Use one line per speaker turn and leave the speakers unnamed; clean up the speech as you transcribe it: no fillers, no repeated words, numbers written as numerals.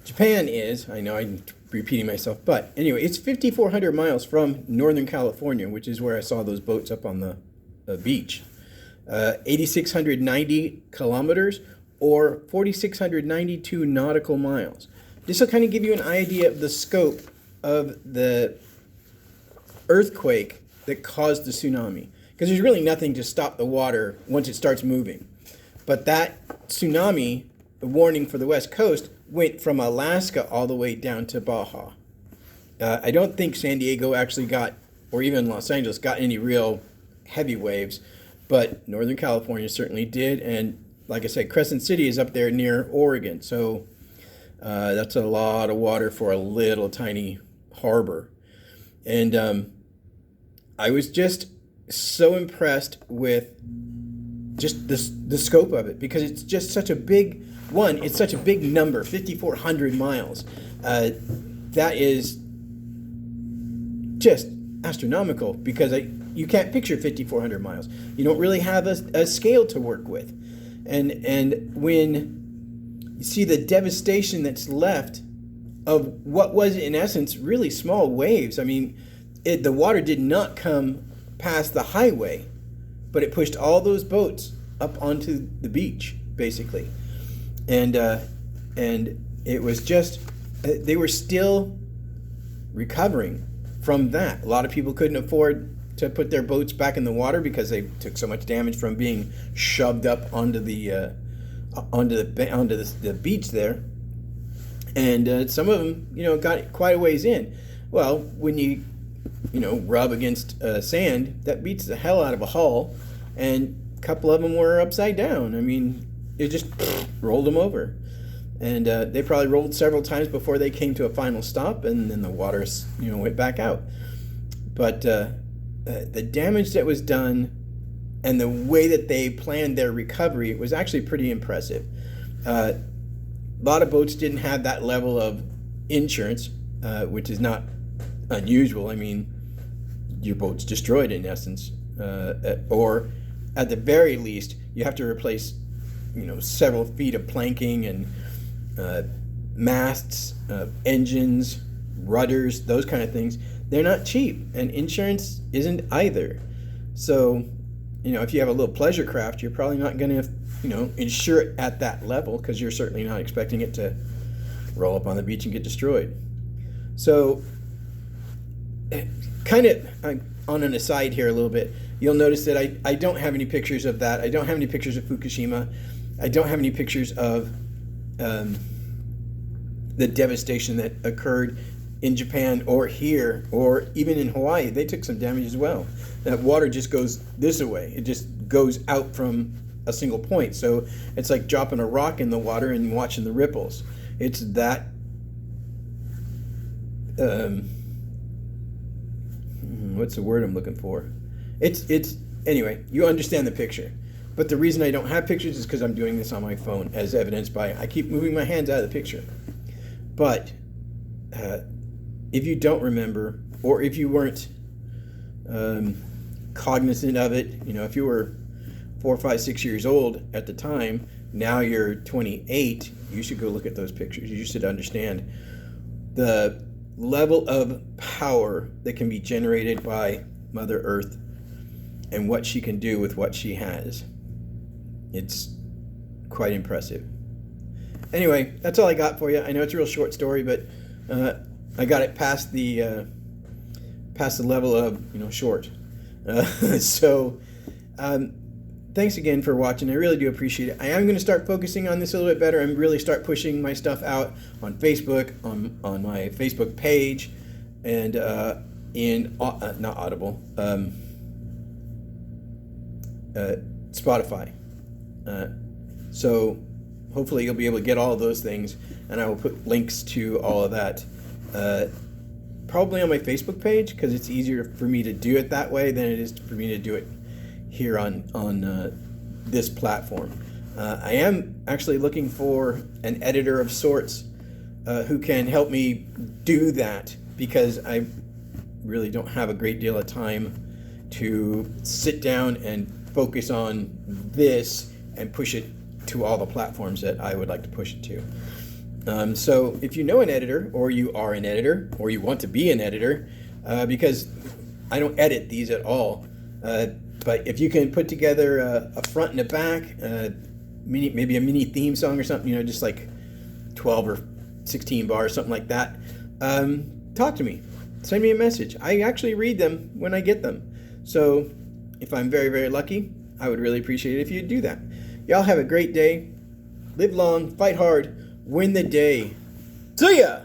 Japan is, I know I'm repeating myself, but anyway, it's 5,400 miles from Northern California, which is where I saw those boats up on the beach. 8,690 kilometers or 4,692 nautical miles. This will kind of give you an idea of the scope of the earthquake that caused the tsunami. Because there's really nothing to stop the water once it starts moving. But that tsunami, the warning for the West Coast, went from Alaska all the way down to Baja. I don't think San Diego actually got, or even Los Angeles, got any real heavy waves, but Northern California certainly did. And like I said, Crescent City is up there near Oregon, so that's a lot of water for a little tiny harbor. And I was just so impressed with just the scope of it, because it's just such a big one. It's such a big number, 5,400 miles. That is just astronomical, because you can't picture 5,400 miles. You don't really have a scale to work with. And when you see the devastation that's left of what was, in essence, really small waves. I mean, the water did not come past the highway, but it pushed all those boats up onto the beach, basically. And it was just, they were still recovering from that. A lot of people couldn't afford to put their boats back in the water because they took so much damage from being shoved up onto the beach there. And some of them, got quite a ways in. Well, when you rub against sand, that beats the hell out of a hull, and a couple of them were upside down. I mean, it just rolled them over. And they probably rolled several times before they came to a final stop, and then the water, went back out. But the damage that was done and the way that they planned their recovery was actually pretty impressive. A lot of boats didn't have that level of insurance, which is not unusual. I mean, your boat's destroyed in essence, or at the very least, you have to replace, several feet of planking and masts, engines, rudders, those kind of things. They're not cheap, and insurance isn't either. So, if you have a little pleasure craft, you're probably not going to, insure it at that level, because you're certainly not expecting it to roll up on the beach and get destroyed. So, kind of on an aside here a little bit, you'll notice that I don't have any pictures of that. I don't have any pictures of Fukushima. I don't have any pictures of the devastation that occurred in Japan or here or even in Hawaii. They took some damage as well. That water just goes this way. It just goes out from a single point. So it's like dropping a rock in the water and watching the ripples. It's that what's the word I'm looking for? It's anyway, you understand the picture. But the reason I don't have pictures is because I'm doing this on my phone, as evidenced by I keep moving my hands out of the picture. But if you don't remember, or if you weren't cognizant of it, if you were 4, 5, 6 years old at the time, now you're 28, you should go look at those pictures. You should understand the level of power that can be generated by Mother Earth and what she can do with what she has. It's quite impressive. Anyway, that's all I got for you. I know it's a real short story, but I got it past the level of short. So thanks again for watching. I really do appreciate it. I am going to start focusing on this a little bit better and really start pushing my stuff out on Facebook, on my Facebook page, and in not Audible, Spotify. So hopefully you'll be able to get all of those things, and I will put links to all of that probably on my Facebook page, because it's easier for me to do it that way than it is for me to do it here on this platform. I am actually looking for an editor of sorts who can help me do that, because I really don't have a great deal of time to sit down and focus on this and push it to all the platforms that I would like to push it to. So if you know an editor, or you are an editor, or you want to be an editor, because I don't edit these at all, but if you can put together a front and a back, maybe a mini theme song or something, just like 12 or 16 bars, something like that, talk to me. Send me a message. I actually read them when I get them. So if I'm very, very lucky, I would really appreciate it if you'd do that. Y'all have a great day. Live long, fight hard, win the day. See ya!